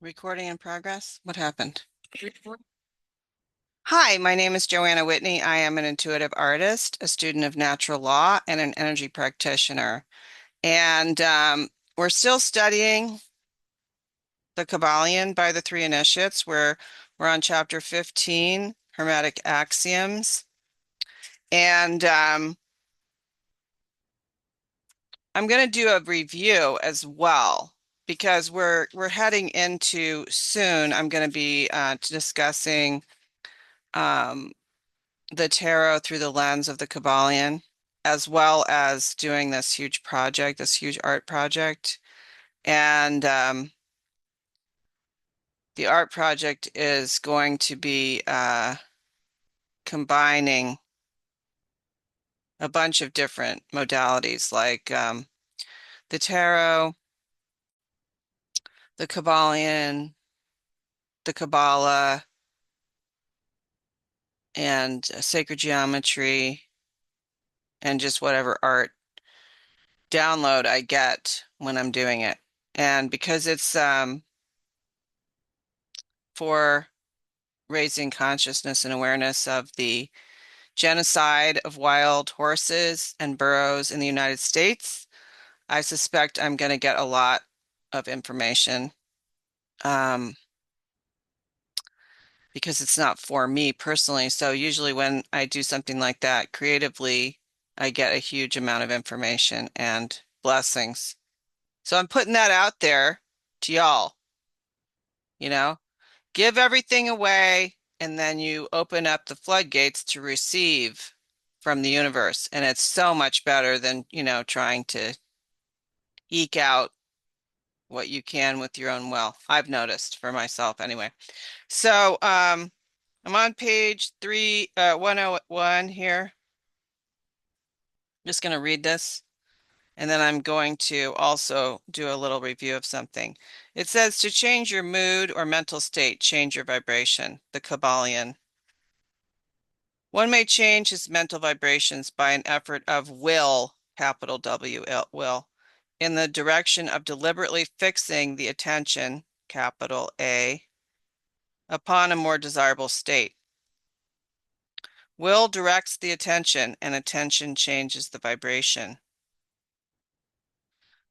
Recording in progress? What happened? Hi, my name is Joanna Whitney. I am an intuitive artist, a student of natural law, and an energy practitioner. And we're still studying the Kabbalion by the Three Initiates. We're on chapter 15, Hermetic Axioms. And I'm going to do a review as well because we're heading into soon. I'm going to be discussing um, the tarot through the lens of the Kabbalion, as well as doing this huge project, this huge art project. And the art project is going to be combining a bunch of different modalities like the tarot, the Kabbalion, the Kabbalah, and sacred geometry, and just whatever art download I get when I'm doing it. And because it's for raising consciousness and awareness of the genocide of wild horses and burros in the United States, I suspect I'm going to get a lot of information um, because it's not for me personally. So usually when I do something like that creatively, I get a huge amount of information and blessings. So I'm putting that out there to y'all, you know, give everything away, and then you open up the floodgates to receive from the universe. And it's so much better than, trying to eke out what you can with your own will. I've noticed for myself anyway. So I'm on page 101 here. Just going to read this. And then I'm going to also do a little review of something. It says to change your mood or mental state, change your vibration, the Kabbalion. One may change his mental vibrations by an effort of will, capital W, will, in the direction of deliberately fixing the attention, capital A, upon a more desirable state. Will directs the attention, and attention changes the vibration.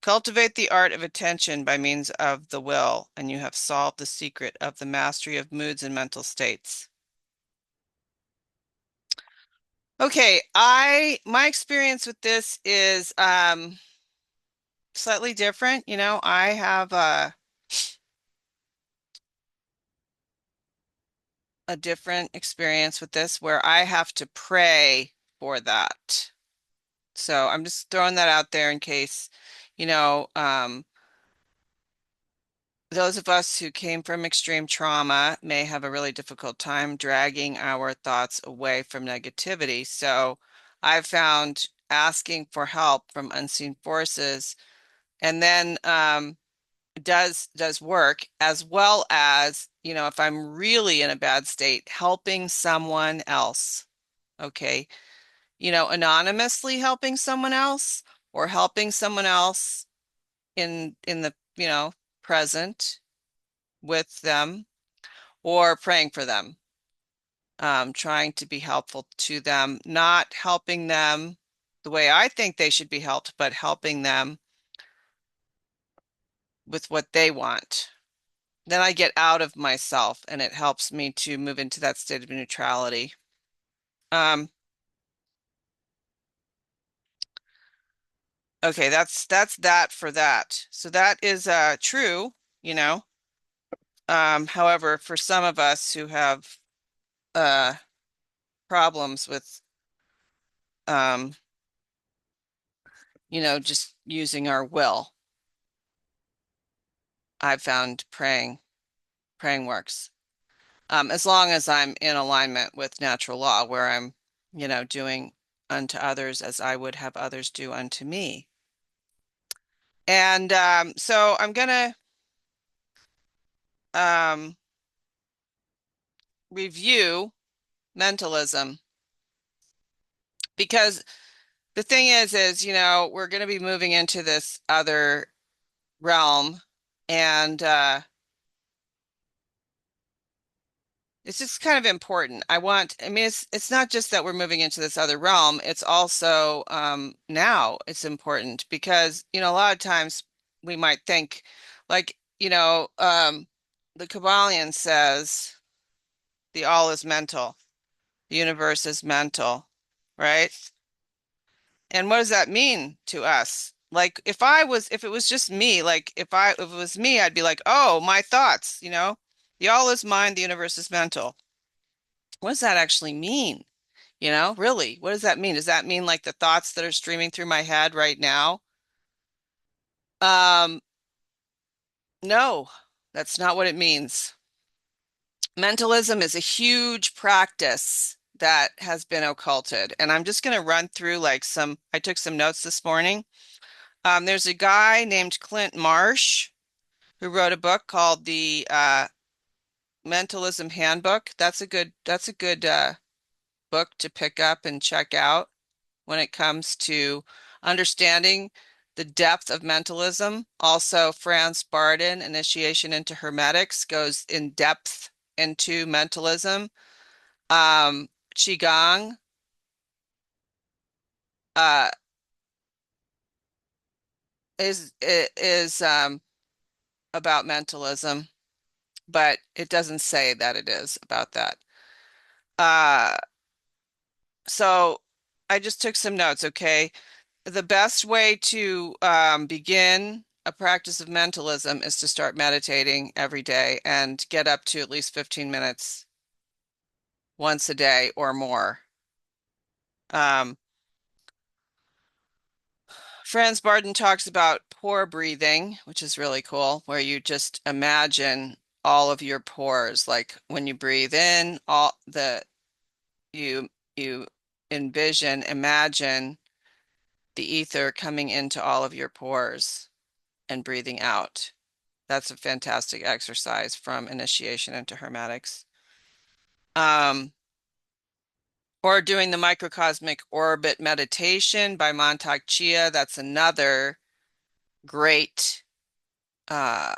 Cultivate the art of attention by means of the will, and you have solved the secret of the mastery of moods and mental states. Okay, my experience with this is slightly different. I have a different experience with this where I have to pray for that. So I'm just throwing that out there in case, you know, um, those of us who came from extreme trauma may have a really difficult time dragging our thoughts away from negativity. So I've found asking for help from unseen forces and then does work, as well as, if I'm really in a bad state, helping someone else. Okay. Anonymously helping someone else or helping someone else in the, present with them or praying for them, trying to be helpful to them, not helping them the way I think they should be helped, but helping them with what they want. Then I get out of myself and it helps me to move into that state of neutrality. Um, okay, that's that for that. So that is true, you know. However, for some of us who have uh problems with um, just using our will, I've found praying works. As long as I'm in alignment with natural law, where I'm, doing unto others as I would have others do unto me. And so I'm gonna um, review mentalism because the thing is, we're going to be moving into this other realm, and it's just kind of important. I mean, it's not just that we're moving into this other realm, it's also now it's important because, a lot of times we might think like, the Kabbalion says the all is mental, the universe is mental, right? And what does that mean to us? Like if it was just me, like if it was me, I'd be like, oh, my thoughts, the all is mind, the universe is mental. What does that actually mean? Really, what does that mean? Does that mean like the thoughts that are streaming through my head right now? Um, no, that's not what it means. Mentalism is a huge practice that has been occulted. And I'm just going to run through I took some notes this morning. There's a guy named Clint Marsh who wrote a book called the Mentalism Handbook. That's a good book to pick up and check out when it comes to understanding the depth of mentalism. Also, Franz Bardon, Initiation into Hermetics, goes in depth into mentalism. Qigong uh, is about mentalism, but it doesn't say that it is about that. Uh, so I just took some notes, okay? The best way to begin a practice of mentalism is to start meditating every day and get up to at least 15 minutes once a day or more. Um, Franz Bardon talks about pore breathing, which is really cool, where you just imagine all of your pores. Like when you breathe in, you you imagine the ether coming into all of your pores and breathing out. That's a fantastic exercise from initiation into Hermetics. Um, or doing the microcosmic orbit meditation by Montauk Chia. That's another great uh,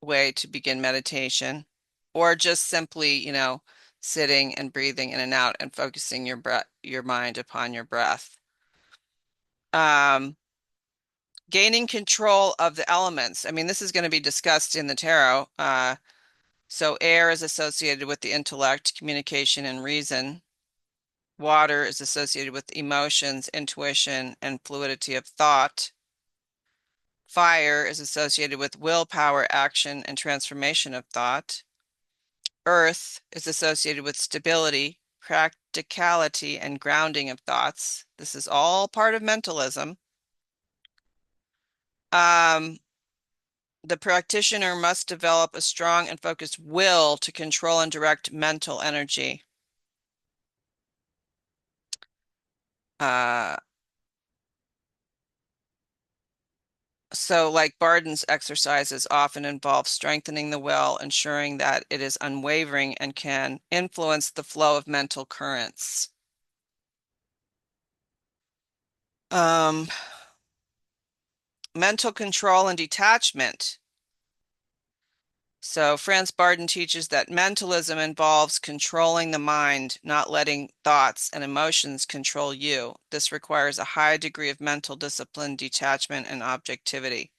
way to begin meditation. Or just simply, sitting and breathing in and out and focusing your mind upon your breath. Um, Gaining control of the elements. I mean, this is going to be discussed in the tarot. So air is associated with the intellect, communication, and reason. Water is associated with emotions, intuition, and fluidity of thought. Fire is associated with willpower, action, and transformation of thought. Earth is associated with stability, practicality, and grounding of thoughts. This is all part of mentalism. Um, the practitioner must develop a strong and focused will to control and direct mental energy. Uh, so like Bardon's exercises often involve strengthening the will, ensuring that it is unwavering and can influence the flow of mental currents. Um, Mental control and detachment. So Franz Bardon teaches that mentalism involves controlling the mind, not letting thoughts and emotions control you. This requires a high degree of mental discipline, detachment, and objectivity.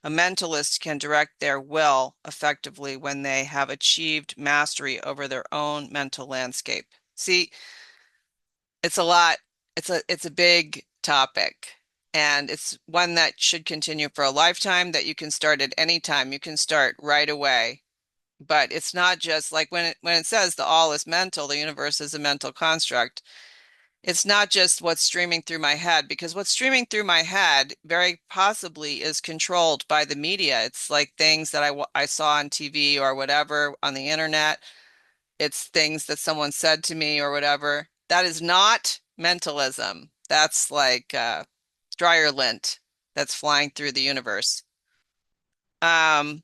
A mentalist can direct their will effectively when they have achieved mastery over their own mental landscape. See, it's a lot. It's a big topic, and it's one that should continue for a lifetime that you can start at any time. You can start right away. But it's not just like when it says the all is mental, the universe is a mental construct. It's not just what's streaming through my head, because what's streaming through my head very possibly is controlled by the media. It's like things that I saw on TV or whatever on the internet. It's things that someone said to me or whatever. That is not mentalism. That's like dryer lint that's flying through the universe. Um,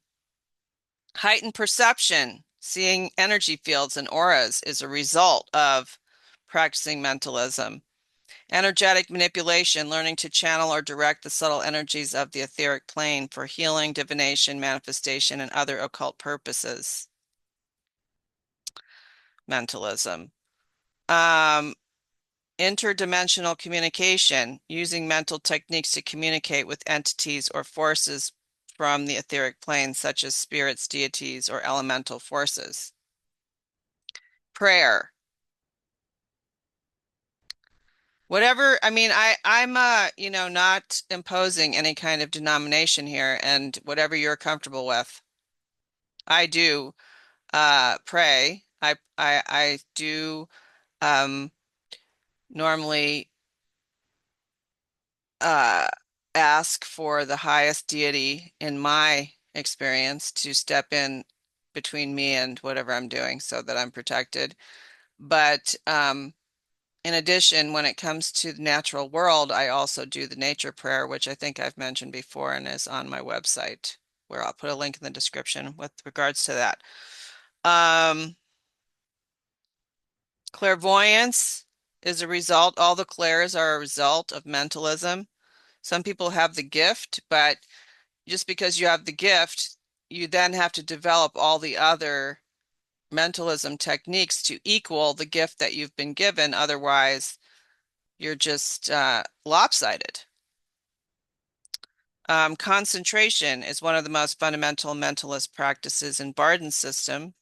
Heightened perception, seeing energy fields and auras, is a result of practicing mentalism. Energetic manipulation, learning to channel or direct the subtle energies of the etheric plane for healing, divination, manifestation, and other occult purposes. mentalism. Um, Interdimensional communication, using mental techniques to communicate with entities or forces from the etheric plane, such as spirits, deities, or elemental forces. Prayer. Whatever, I mean, I'm not imposing any kind of denomination here, and whatever you're comfortable with. I do pray. I do um normally uh, ask for the highest deity in my experience to step in between me and whatever I'm doing so that I'm protected. But in addition, when it comes to the natural world, I also do the nature prayer, which I think I've mentioned before and is on my website, where I'll put a link in the description with regards to that. Um, Clairvoyance is a result, all the clairs are a result of mentalism. Some people have the gift, but just because you have the gift, you then have to develop all the other mentalism techniques to equal the gift that you've been given. Otherwise, you're just lopsided. Concentration is one of the most fundamental mentalist practices in Bardon's system.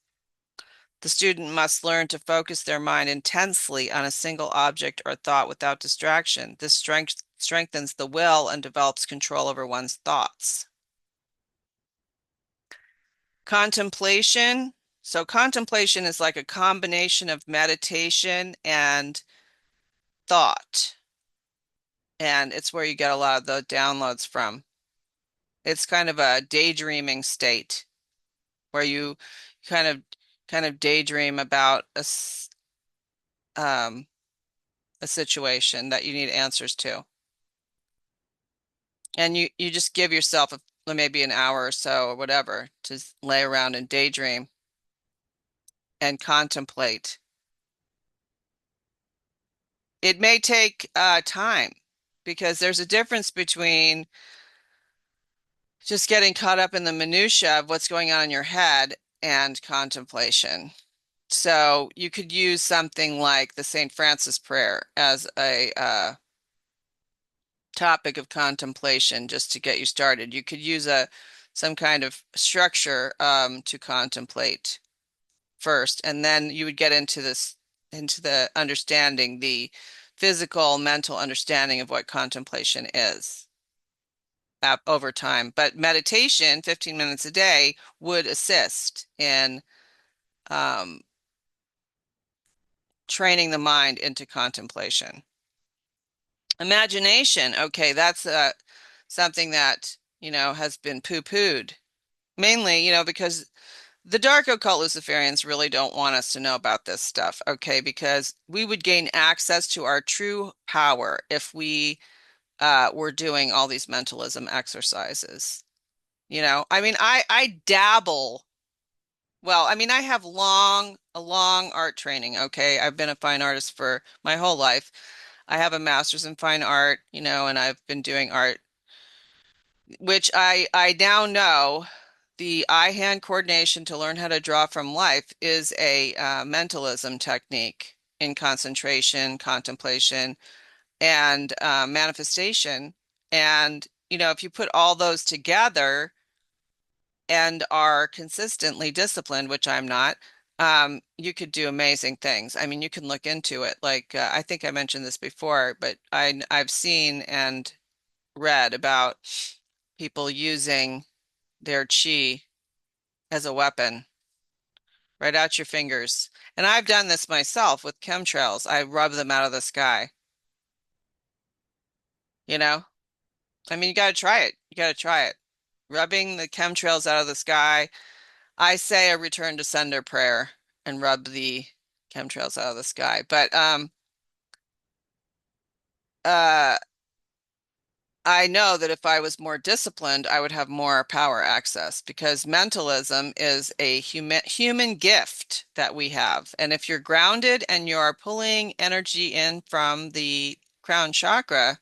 The student must learn to focus their mind intensely on a single object or thought without distraction. This strengthens the will and develops control over one's thoughts. Contemplation. So contemplation is like a combination of meditation and thought. And it's where you get a lot of the downloads from. It's kind of a daydreaming state where you kind of kind of daydream about um, a situation that you need answers to. And you just give yourself maybe an hour or so or whatever to lay around and daydream and contemplate. It may take time because there's a difference between just getting caught up in the minutia of what's going on in your head and contemplation. So you could use something like the St. Francis prayer as a topic of contemplation just to get you started. You could use some kind of structure to contemplate first, and then you would get into the understanding, the physical, mental understanding of what contemplation is over time. But meditation, 15 minutes a day, would assist in um, training the mind into contemplation. Imagination, okay, that's something that, has been poo-pooed. Mainly, because the dark occult Luciferians really don't want us to know about this stuff, okay? Because we would gain access to our true power if we were doing all these mentalism exercises. I mean, I dabble. Well, I mean, I have a long art training, okay? I've been a fine artist for my whole life. I have a master's in fine art, and I've been doing art, which I now know the eye-hand coordination to learn how to draw from life is a mentalism technique in concentration, contemplation, and manifestation. And, if you put all those together and are consistently disciplined, which I'm not, you could do amazing things. I mean, you can look into it. Like I think I mentioned this before, but I've seen and read about people using their chi as a weapon right out your fingers. And I've done this myself with chemtrails. I rub them out of the sky, you know? I mean, you got to try it. You got to try it. Rubbing the chemtrails out of the sky. I say a return to sender prayer and rub the chemtrails out of the sky. But uh I know that if I was more disciplined, I would have more power access because mentalism is a human gift that we have. And if you're grounded and you're pulling energy in from the crown chakra,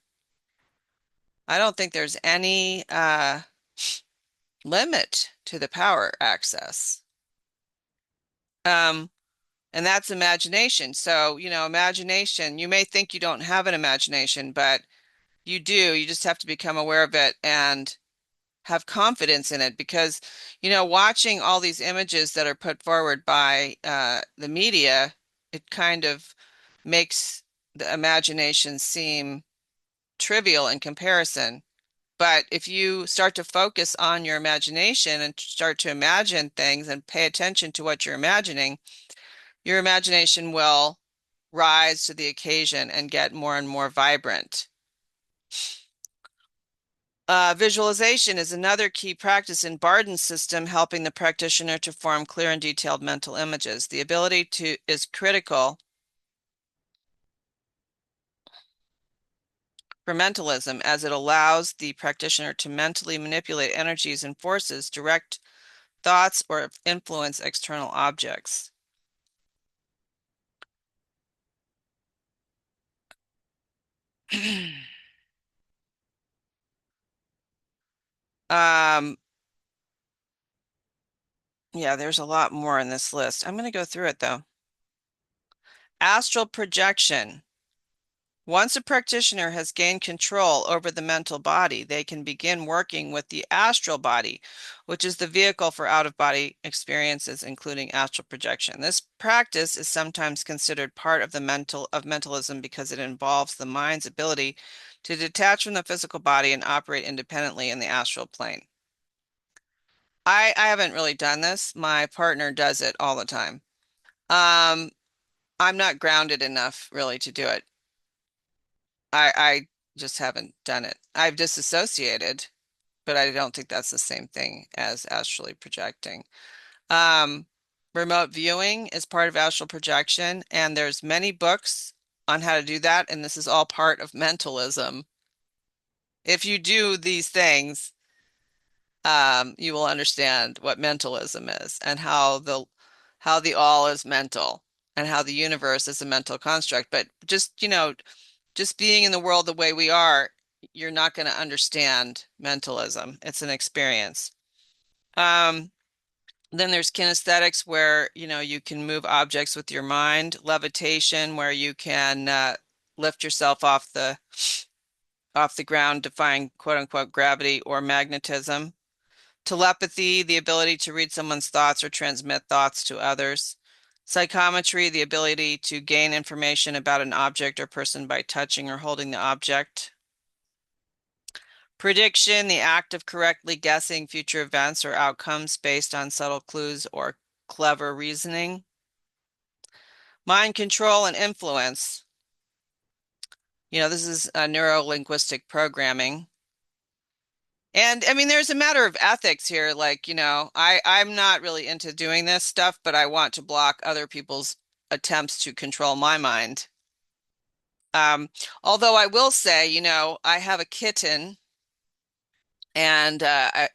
I don't think there's any limit to the power access. Um, And that's imagination. So, imagination, you may think you don't have an imagination, but you do. You just have to become aware of it and have confidence in it because, watching all these images that are put forward by the media, it kind of makes the imagination seem trivial in comparison. But if you start to focus on your imagination and start to imagine things and pay attention to what you're imagining, your imagination will rise to the occasion and get more and more vibrant. Visualization is another key practice in Bardon's system, helping the practitioner to form clear and detailed mental images. The ability to is critical for mentalism as it allows the practitioner to mentally manipulate energies and forces, direct thoughts, or influence external objects. Um, yeah, there's a lot more in this list. I'm going to go through it though. Astral projection. Once a practitioner has gained control over the mental body, they can begin working with the astral body, which is the vehicle for out-of-body experiences, including astral projection. This practice is sometimes considered part of mentalism because it involves the mind's ability to detach from the physical body and operate independently in the astral plane. I haven't really done this. My partner does it all the time. Um, I'm not grounded enough really to do it. I just haven't done it. I've disassociated, but I don't think that's the same thing as astrally projecting. Um, Remote viewing is part of astral projection, and there's many books on how to do that, and this is all part of mentalism. If you do these things, you will understand what mentalism is and how the all is mental and how the universe is a mental construct. But just being in the world the way we are, you're not going to understand mentalism. It's an experience. Um, then there's kinesthetics where, you can move objects with your mind, levitation where you can lift yourself off the ground, defying quote unquote gravity or magnetism. Telepathy, the ability to read someone's thoughts or transmit thoughts to others. Psychometry, the ability to gain information about an object or person by touching or holding the object. Prediction, the act of correctly guessing future events or outcomes based on subtle clues or clever reasoning. Mind control and influence. This is neuro-linguistic programming. And I mean, there's a matter of ethics here. Like, I'm not really into doing this stuff, but I want to block other people's attempts to control my mind. Um, Although I will say, I have a kitten and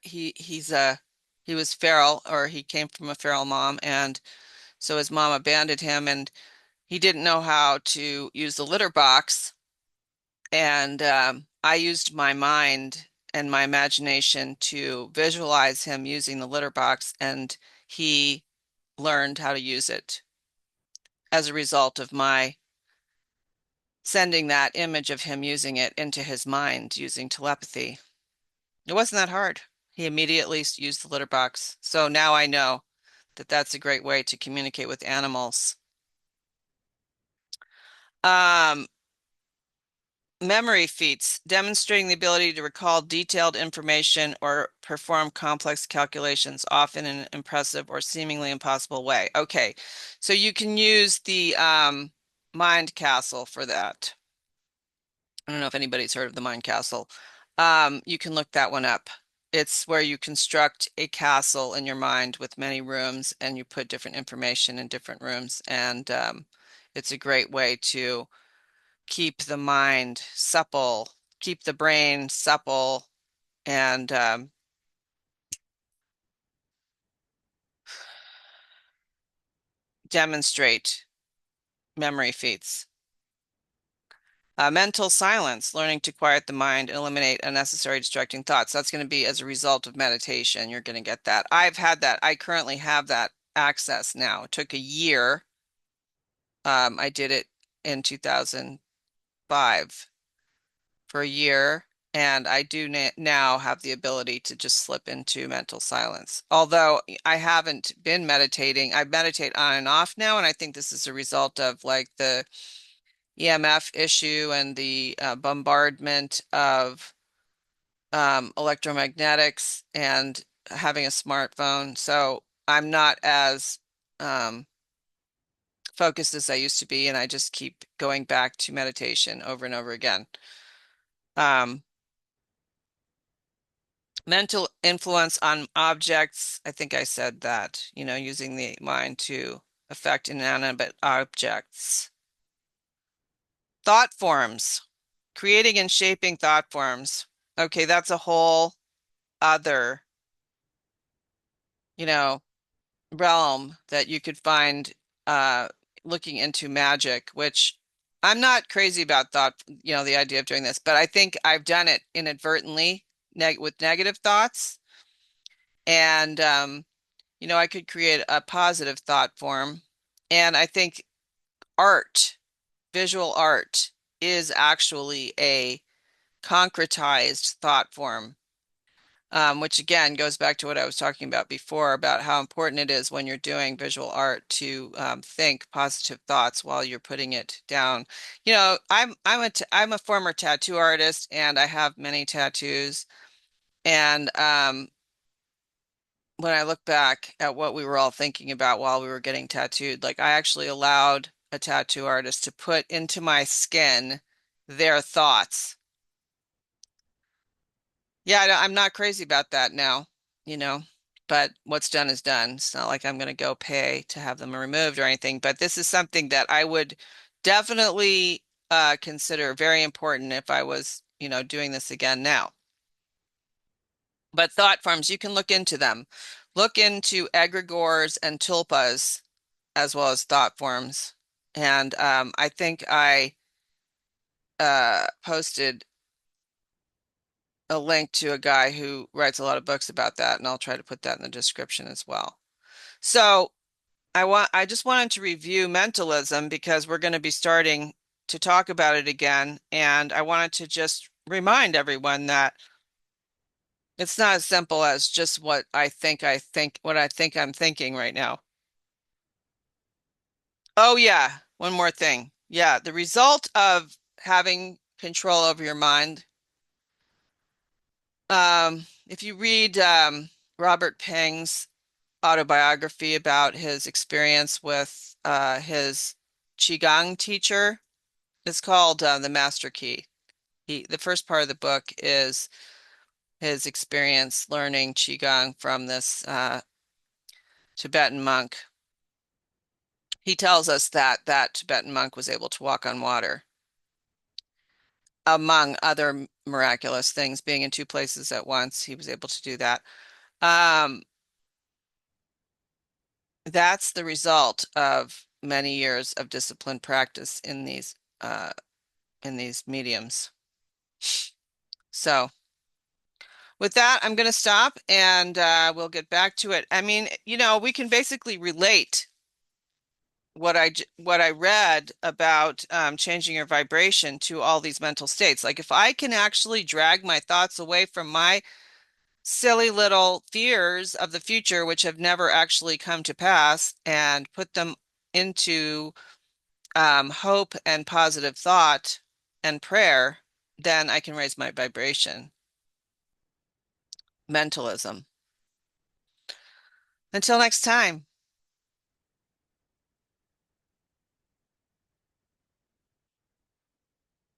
he was feral, or he came from a feral mom, and so his mom abandoned him, and he didn't know how to use the litter box. And I used my mind and my imagination to visualize him using the litter box, and he learned how to use it as a result of my sending that image of him using it into his mind using telepathy. It wasn't that hard. He immediately used the litter box. So now I know that that's a great way to communicate with animals. Um, Memory feats, demonstrating the ability to recall detailed information or perform complex calculations, often in an impressive or seemingly impossible way. Okay, so you can use the mind castle for that. I don't know if anybody's heard of the mind castle. You can look that one up. It's where you construct a castle in your mind with many rooms, and you put different information in different rooms. And it's a great way to keep the mind supple, keep the brain supple, and demonstrate memory feats. Mental silence, learning to quiet the mind and eliminate unnecessary distracting thoughts. That's going to be as a result of meditation. You're going to get that. I've had that. I currently have that access now. It took a year I did it in 2005 for a year, and I do now have the ability to just slip into mental silence. Although I haven't been meditating, I meditate on and off now, and I think this is a result of like the EMF issue and the bombardment of electromagnetics and having a smartphone. So I'm not as um, focused as I used to be, and I just keep going back to meditation over and over again. Um, Mental influence on objects. I think I said that, using the mind to affect inanimate objects. Thought forms, creating and shaping thought forms. Okay, that's a whole other, you know, realm that you could find uh looking into magic, which I'm not crazy about the idea of doing this, but I think I've done it inadvertently with negative thoughts. And I could create a positive thought form. And I think art, visual art, is actually a concretized thought form, which again goes back to what I was talking about before about how important it is when you're doing visual art to think positive thoughts while you're putting it down. I'm a former tattoo artist and I have many tattoos. And when I look back at what we were all thinking about while we were getting tattooed, like I actually allowed a tattoo artist to put into my skin their thoughts. Yeah, I'm not crazy about that now, you know, but what's done is done. It's not like I'm going to go pay to have them removed or anything, but this is something that I would definitely consider very important if I was, doing this again now. But thought forms, you can look into them. Look into egregores and tulpas as well as thought forms. And I think I posted a link to a guy who writes a lot of books about that, and I'll try to put that in the description as well. So I just wanted to review mentalism because we're going to be starting to talk about it again, and I wanted to just remind everyone that it's not as simple as just what I think I'm thinking right now. Oh yeah, one more thing. Yeah, the result of having control over your mind. If you read Robert Peng's autobiography about his experience with his Qigong teacher, it's called The Master Key. The first part of the book is his experience learning Qigong from this Tibetan monk. He tells us that that Tibetan monk was able to walk on water, among other miraculous things, being in two places at once. He was able to do that. Um, that's the result of many years of disciplined practice in these mediums. So with that, I'm going to stop and we'll get back to it. I mean, we can basically relate what I read about changing your vibration to all these mental states. Like if I can actually drag my thoughts away from my silly little fears of the future, which have never actually come to pass, and put them into hope and positive thought and prayer, then I can raise my vibration. Mentalism. Until next time.